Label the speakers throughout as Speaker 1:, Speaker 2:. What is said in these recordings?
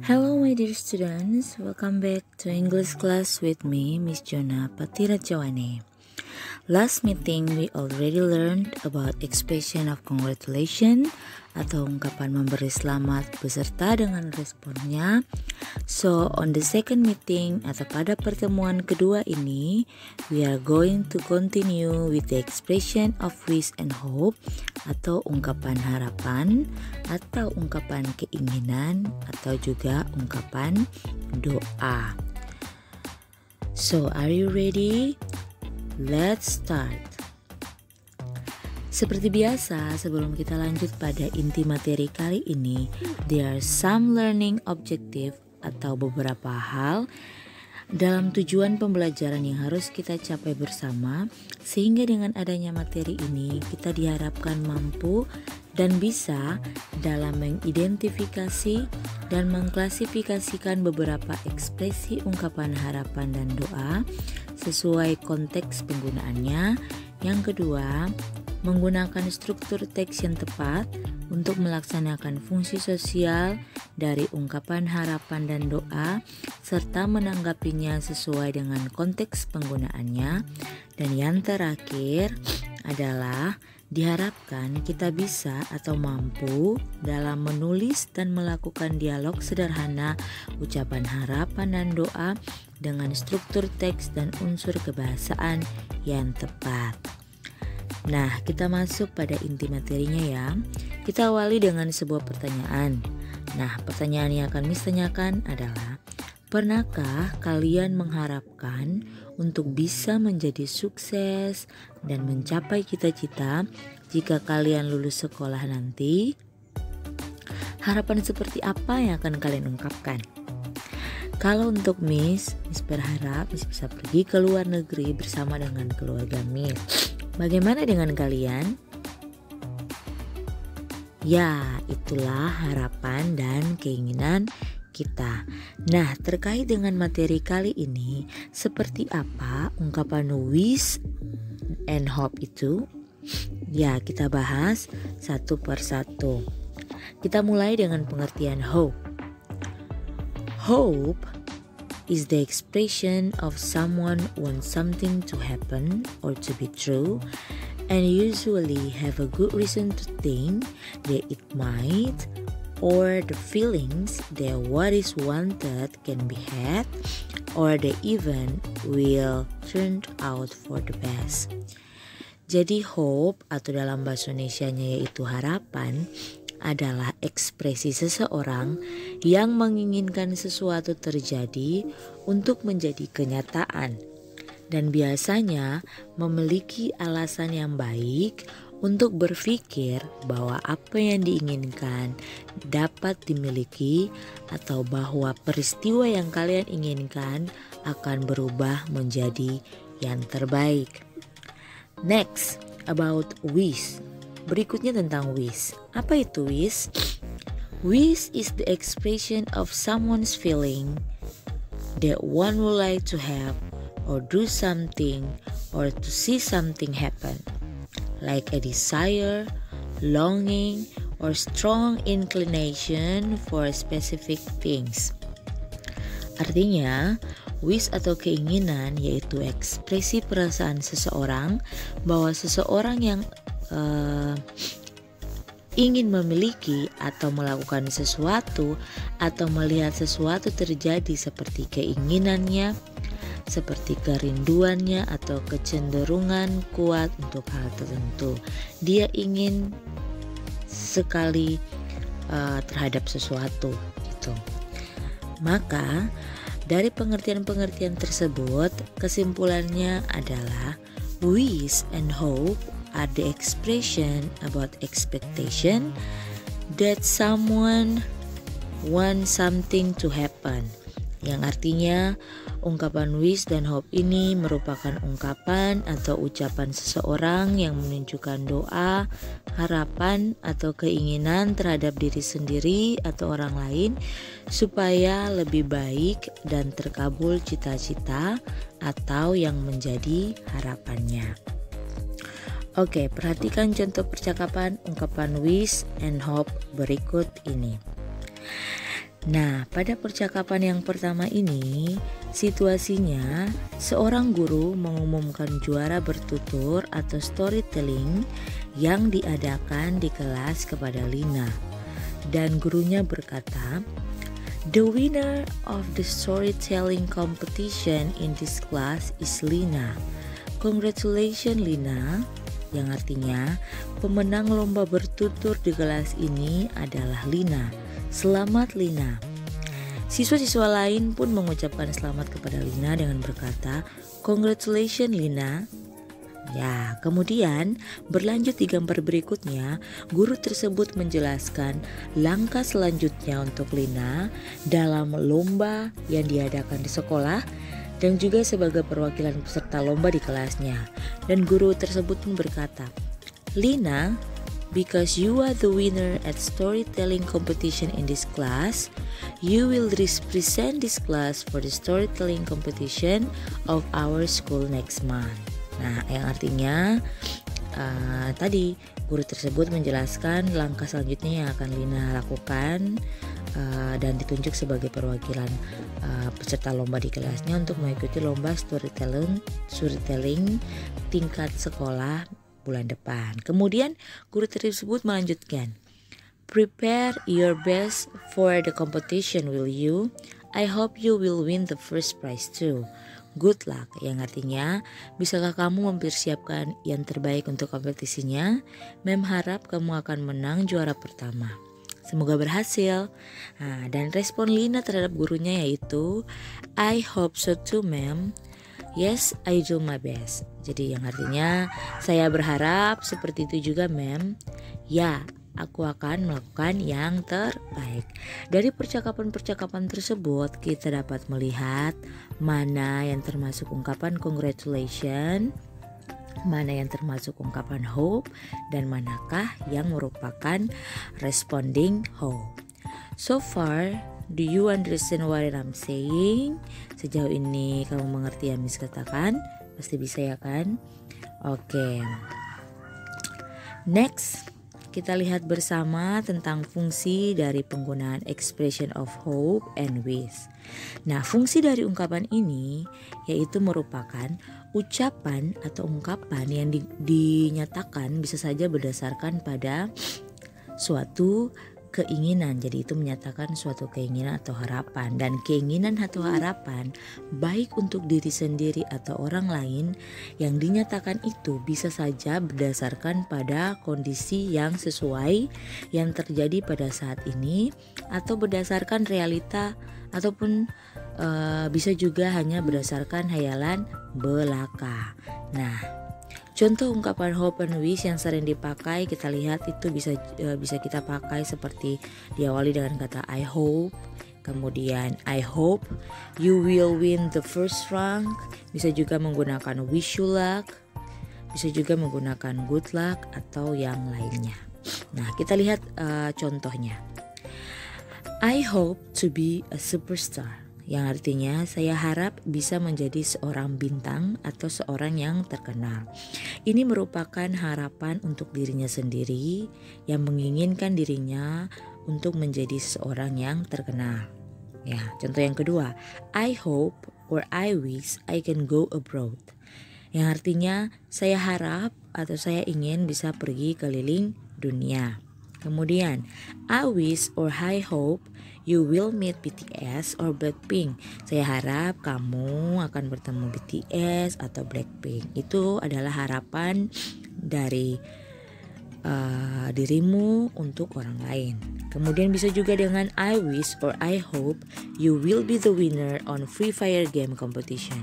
Speaker 1: Hello my dear students, welcome back to English class with me, Miss Jona Patirajawane. Last meeting we already learned about expression of congratulations atau ungkapan memberi selamat beserta dengan responnya. So on the second meeting atau pada pertemuan kedua ini, we are going to continue with the expression of wish and hope atau ungkapan harapan atau ungkapan keinginan atau juga ungkapan doa. So are you ready? Let's start. Seperti biasa, sebelum kita lanjut pada inti materi kali ini, there are some learning objective atau beberapa hal dalam tujuan pembelajaran yang harus kita capai bersama, sehingga dengan adanya materi ini kita diharapkan mampu dan bisa dalam mengidentifikasi dan mengklasifikasikan beberapa ekspresi ungkapan harapan dan doa sesuai konteks penggunaannya. Yang kedua, menggunakan struktur teks yang tepat untuk melaksanakan fungsi sosial dari ungkapan harapan dan doa serta menanggapinya sesuai dengan konteks penggunaannya. Dan yang terakhir adalah diharapkan kita bisa atau mampu dalam menulis dan melakukan dialog sederhana ucapan harapan dan doa dengan struktur teks dan unsur kebahasaan yang tepat. Nah, kita masuk pada inti materinya ya. Kita awali dengan sebuah pertanyaan. Nah, pertanyaan yang akan Miss tanyakan adalah, pernahkah kalian mengharapkan untuk bisa menjadi sukses dan mencapai cita-cita jika kalian lulus sekolah nanti? Harapan seperti apa yang akan kalian ungkapkan? Kalau untuk Miss berharap Miss bisa pergi ke luar negeri bersama dengan keluarga Miss. Bagaimana dengan kalian? Ya, itulah harapan dan keinginan kita. Nah, terkait dengan materi kali ini, seperti apa ungkapan wish and hope itu? Ya, kita bahas satu per satu. Kita mulai dengan pengertian hope. Hope is the expression of someone wants something to happen or to be true and usually have a good reason to think that it might, or the feelings that what is wanted can be had, or the event will turn out for the best. Jadi hope atau dalam bahasa Indonesianya yaitu harapan adalah ekspresi seseorang yang menginginkan sesuatu terjadi untuk menjadi kenyataan dan biasanya memiliki alasan yang baik untuk berpikir bahwa apa yang diinginkan dapat dimiliki atau bahwa peristiwa yang kalian inginkan akan berubah menjadi yang terbaik. Next, about wish. Berikutnya tentang wish. Apa itu wish? Wish is the expression of someone's feeling that one would like to have or do something or to see something happen, like a desire, longing, or strong inclination for specific things. Artinya, wish atau keinginan yaitu ekspresi perasaan seseorang bahwa seseorang yang ingin memiliki atau melakukan sesuatu atau melihat sesuatu terjadi seperti keinginannya, seperti kerinduannya atau kecenderungan kuat untuk hal tertentu. Dia ingin sekali terhadap sesuatu gitu. Maka dari pengertian-pengertian tersebut, kesimpulannya adalah wish and hope are the expression about expectation that someone wants something to happen. Yang artinya ungkapan wish dan hope ini merupakan ungkapan atau ucapan seseorang yang menunjukkan doa, harapan atau keinginan terhadap diri sendiri atau orang lain supaya lebih baik dan terkabul cita-cita atau yang menjadi harapannya. Oke, perhatikan contoh percakapan ungkapan wish and hope berikut ini. Nah, pada percakapan yang pertama ini, situasinya seorang guru mengumumkan juara bertutur atau storytelling yang diadakan di kelas kepada Lina. Dan gurunya berkata, "The winner of the storytelling competition in this class is Lina. Congratulations Lina." Yang artinya, pemenang lomba bertutur di kelas ini adalah Lina. Selamat Lina. Siswa-siswa lain pun mengucapkan selamat kepada Lina dengan berkata, "Congratulations Lina." Ya, kemudian berlanjut di gambar berikutnya, guru tersebut menjelaskan langkah selanjutnya untuk Lina dalam lomba yang diadakan di sekolah dan juga sebagai perwakilan peserta lomba di kelasnya. Dan guru tersebut pun berkata, "Lina, because you are the winner at storytelling competition in this class, you will represent this class for the storytelling competition of our school next month." Nah, yang artinya tadi guru tersebut menjelaskan langkah selanjutnya yang akan Lina lakukan dan ditunjuk sebagai perwakilan peserta lomba di kelasnya untuk mengikuti lomba storytelling tingkat sekolah bulan depan. Kemudian guru tersebut melanjutkan, "Prepare your best for the competition, will you? I hope you will win the first prize too. Good luck." Yang artinya, bisakah kamu mempersiapkan yang terbaik untuk kompetisinya? Mem harap kamu akan menang juara pertama. Semoga berhasil. Nah, dan respon Lina terhadap gurunya yaitu, "I hope so too, ma'am. Yes, I do my best." Jadi yang artinya, saya berharap seperti itu juga, ma'am. Ya, aku akan melakukan yang terbaik. Dari percakapan-percakapan tersebut, kita dapat melihat mana yang termasuk ungkapan congratulations, mana yang termasuk ungkapan hope, dan manakah yang merupakan responding hope. So far, do you understand what I'm saying? Sejauh ini kamu mengerti yang Miss katakan? Pasti bisa ya kan? Oke. Next, kita lihat bersama tentang fungsi dari penggunaan expression of hope and wish. Nah, fungsi dari ungkapan ini yaitu merupakan ucapan atau ungkapan yang dinyatakan bisa saja berdasarkan pada suatu keinginan. Jadi itu menyatakan suatu keinginan atau harapan, dan keinginan atau harapan baik untuk diri sendiri atau orang lain yang dinyatakan itu bisa saja berdasarkan pada kondisi yang sesuai yang terjadi pada saat ini atau berdasarkan realita ataupun bisa juga hanya berdasarkan hayalan belaka. Nah, contoh ungkapan hope and wish yang sering dipakai kita lihat itu bisa kita pakai seperti diawali dengan kata I hope, kemudian I hope you will win the first rank, bisa juga menggunakan wish you luck, bisa juga menggunakan good luck atau yang lainnya. Nah, kita lihat contohnya. I hope to be a superstar, yang artinya saya harap bisa menjadi seorang bintang atau seorang yang terkenal. Ini merupakan harapan untuk dirinya sendiri yang menginginkan dirinya untuk menjadi seorang yang terkenal. Ya, contoh yang kedua, I hope or I wish I can go abroad. Yang artinya saya harap atau saya ingin bisa pergi keliling dunia. Kemudian, I wish or I hope you will meet BTS or Blackpink. Saya harap kamu akan bertemu BTS atau Blackpink. Itu adalah harapan dari dirimu untuk orang lain. Kemudian bisa juga dengan I wish or I hope you will be the winner on Free Fire game competition.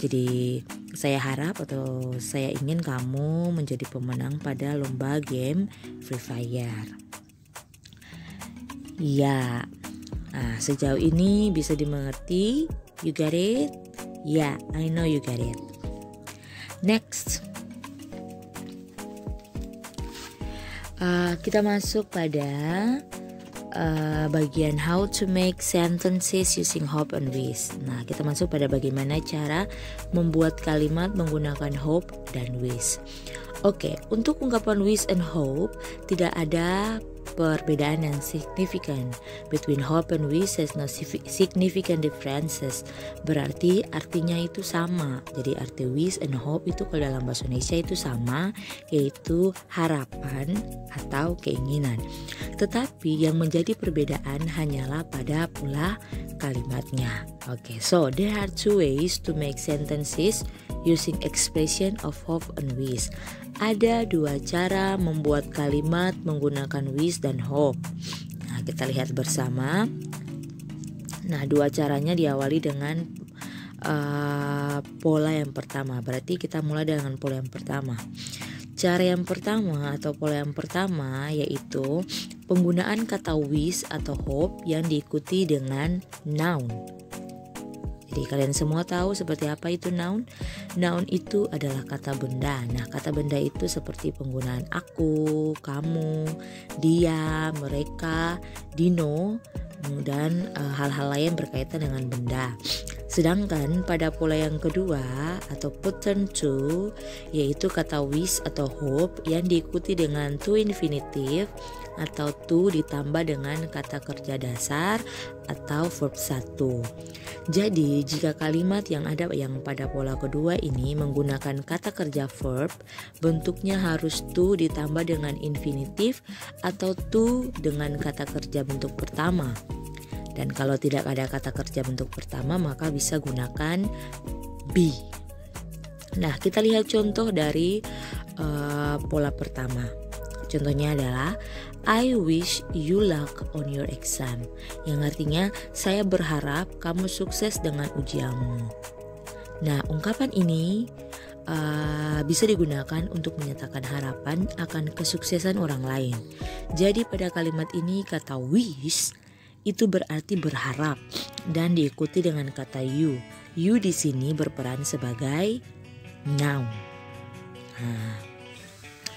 Speaker 1: Jadi saya harap atau saya ingin kamu menjadi pemenang pada lomba game Free Fire. Ya, nah, sejauh ini bisa dimengerti? You got it? Yeah, I know you got it. Next, kita masuk pada bagian how to make sentences using hope and wish. Nah, kita masuk pada bagaimana cara membuat kalimat menggunakan hope dan wish. Oke, untuk ungkapan wish and hope tidak ada perbedaan yang signifikan. Between hope and wish has no significant differences. Berarti artinya itu sama. Jadi arti wish and hope itu kalau dalam bahasa Indonesia itu sama, yaitu harapan atau keinginan. Tetapi yang menjadi perbedaan hanyalah pada pula kalimatnya. Oke, so there are two ways to make sentences using expression of hope and wish. Ada dua cara membuat kalimat menggunakan wish dan hope. Nah, kita lihat bersama. Nah, dua caranya diawali dengan pola yang pertama. Berarti kita mulai dengan pola yang pertama. Cara yang pertama atau pola yang pertama yaitu penggunaan kata wish atau hope yang diikuti dengan noun. Jadi kalian semua tahu seperti apa itu noun? Noun itu adalah kata benda. Nah, kata benda itu seperti penggunaan aku, kamu, dia, mereka, Dino, dan hal-hal lain berkaitan dengan benda. Sedangkan pada pola yang kedua atau pattern 2 yaitu kata wish atau hope yang diikuti dengan to infinitive atau to ditambah dengan kata kerja dasar atau verb 1. Jadi jika kalimat yang ada yang pada pola kedua ini menggunakan kata kerja verb, bentuknya harus to ditambah dengan infinitif atau to dengan kata kerja bentuk pertama. Dan kalau tidak ada kata kerja bentuk pertama maka bisa gunakan be. Nah, kita lihat contoh dari pola pertama. Contohnya adalah I wish you luck on your exam, yang artinya saya berharap kamu sukses dengan ujianmu. Nah, ungkapan ini bisa digunakan untuk menyatakan harapan akan kesuksesan orang lain. Jadi pada kalimat ini kata wish itu berarti berharap dan diikuti dengan kata you. You di sini berperan sebagai noun. Nah,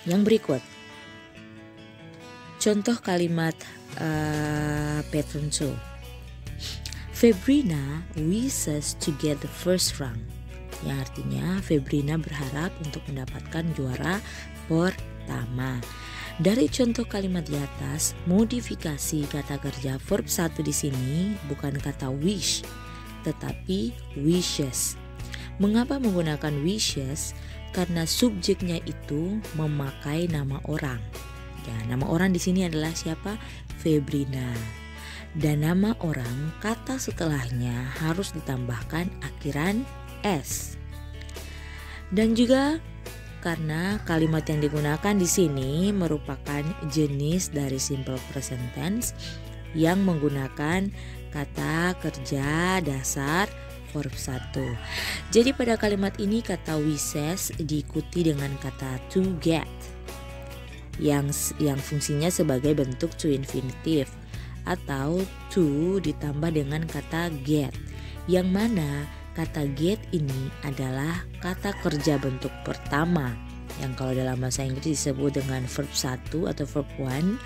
Speaker 1: yang berikut. Contoh kalimat pattern 2. Febrina wishes to get the first rank. Yang artinya Febrina berharap untuk mendapatkan juara pertama. Dari contoh kalimat di atas, modifikasi kata kerja verb 1 di sini bukan kata wish, tetapi wishes. Mengapa menggunakan wishes? Karena subjeknya itu memakai nama orang. Ya, nama orang di sini adalah siapa? Febrina. Dan nama orang kata setelahnya harus ditambahkan akhiran s. Dan juga karena kalimat yang digunakan di sini merupakan jenis dari simple present tense yang menggunakan kata kerja dasar verb 1. Jadi pada kalimat ini kata wishes diikuti dengan kata to get yang fungsinya sebagai bentuk to infinitive atau to ditambah dengan kata get, yang mana kata get ini adalah kata kerja bentuk pertama yang kalau dalam bahasa Inggris disebut dengan verb 1 atau verb 1,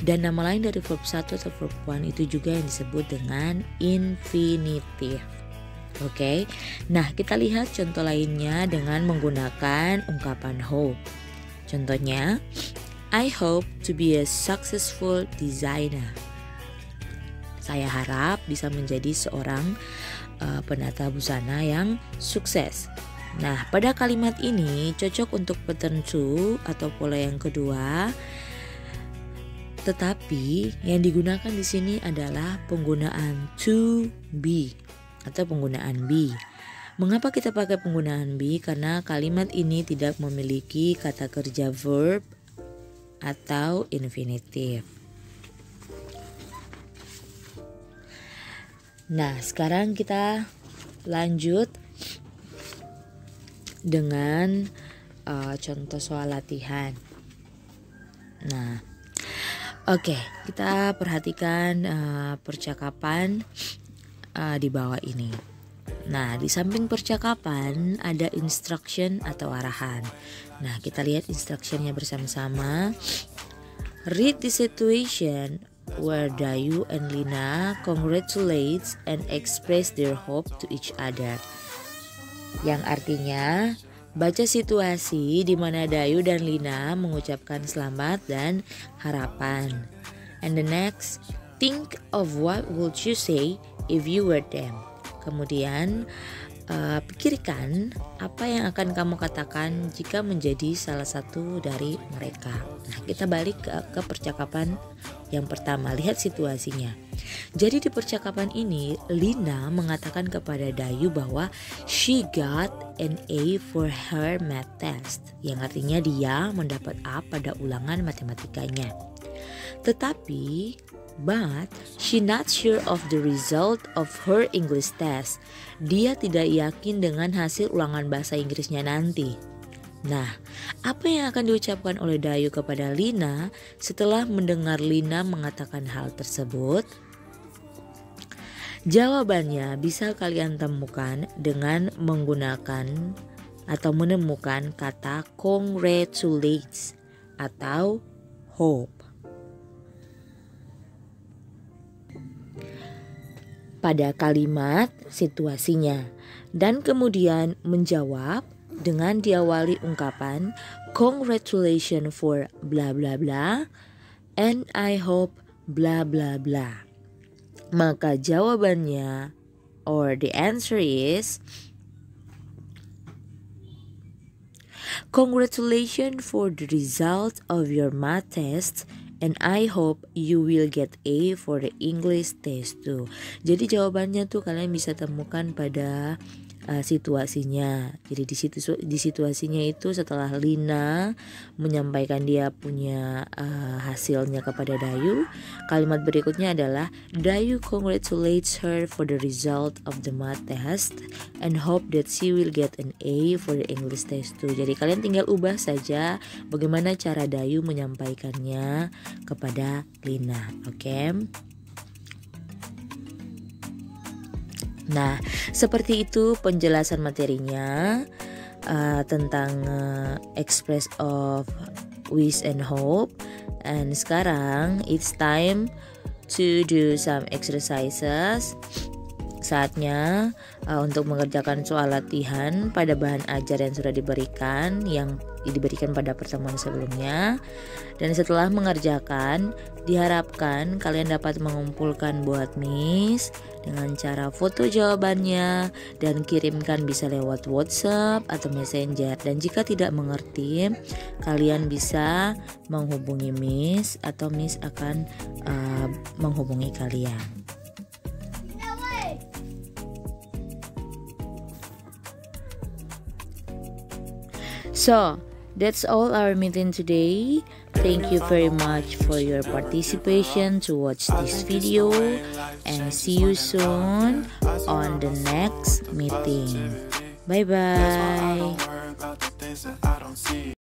Speaker 1: dan nama lain dari verb 1 atau verb 1 itu juga yang disebut dengan infinitive. Oke. Nah, kita lihat contoh lainnya dengan menggunakan ungkapan hope. Contohnya, I hope to be a successful designer. Saya harap bisa menjadi seorang penata busana yang sukses. Nah, pada kalimat ini cocok untuk pattern 2 atau pola yang kedua. Tetapi yang digunakan di sini adalah penggunaan to be atau penggunaan be. Mengapa kita pakai penggunaan be? Karena kalimat ini tidak memiliki kata kerja verb atau infinitif. Nah, sekarang kita lanjut dengan contoh soal latihan. Nah, oke, kita perhatikan percakapan di bawah ini. Nah, di samping percakapan ada instruction atau arahan. Nah, kita lihat instructionnya bersama-sama. Read the situation where Dayu and Lina congratulate and express their hope to each other. Yang artinya Baca situasi di mana Dayu dan Lina mengucapkan selamat dan harapan. And the next, think of what would you say if you were them. Kemudian pikirkan apa yang akan kamu katakan jika menjadi salah satu dari mereka. Nah, kita balik ke percakapan yang pertama. Lihat situasinya. Jadi di percakapan ini Lina mengatakan kepada Dayu bahwa she got an A for her math test, yang artinya dia mendapat A pada ulangan matematikanya. Tetapi but she not sure of the result of her English test. Dia tidak yakin dengan hasil ulangan bahasa Inggrisnya nanti. Nah, apa yang akan diucapkan oleh Dayu kepada Lina setelah mendengar Lina mengatakan hal tersebut? Jawabannya bisa kalian temukan dengan menggunakan atau menemukan kata congratulates atau hope. Pada kalimat situasinya, dan kemudian menjawab dengan diawali ungkapan congratulations for bla bla bla and I hope bla bla bla. Maka jawabannya or the answer is congratulations for the result of your math test and I hope you will get A for the English test too. Jadi jawabannya tuh kalian bisa temukan pada situasinya. Jadi di situasinya itu setelah Lina menyampaikan dia punya hasilnya kepada Dayu, kalimat berikutnya adalah Dayu congratulates her for the result of the math test and hope that she will get an A for the English test too. Jadi kalian tinggal ubah saja bagaimana cara Dayu menyampaikannya kepada Lina, oke? Nah, seperti itu penjelasan materinya tentang express of wish and hope. And sekarang it's time to do some exercises. Saatnya untuk mengerjakan soal latihan pada bahan ajar yang sudah diberikan, yang diberikan pada pertemuan sebelumnya. Dan setelah mengerjakan, diharapkan kalian dapat mengumpulkan buat Miss dengan cara foto jawabannya dan kirimkan bisa lewat WhatsApp atau Messenger. Dan jika tidak mengerti, kalian bisa menghubungi Miss atau Miss akan menghubungi kalian. So, that's all our meeting today. Thank you very much for your participation to watch this video and see you soon on the next meeting. Bye bye.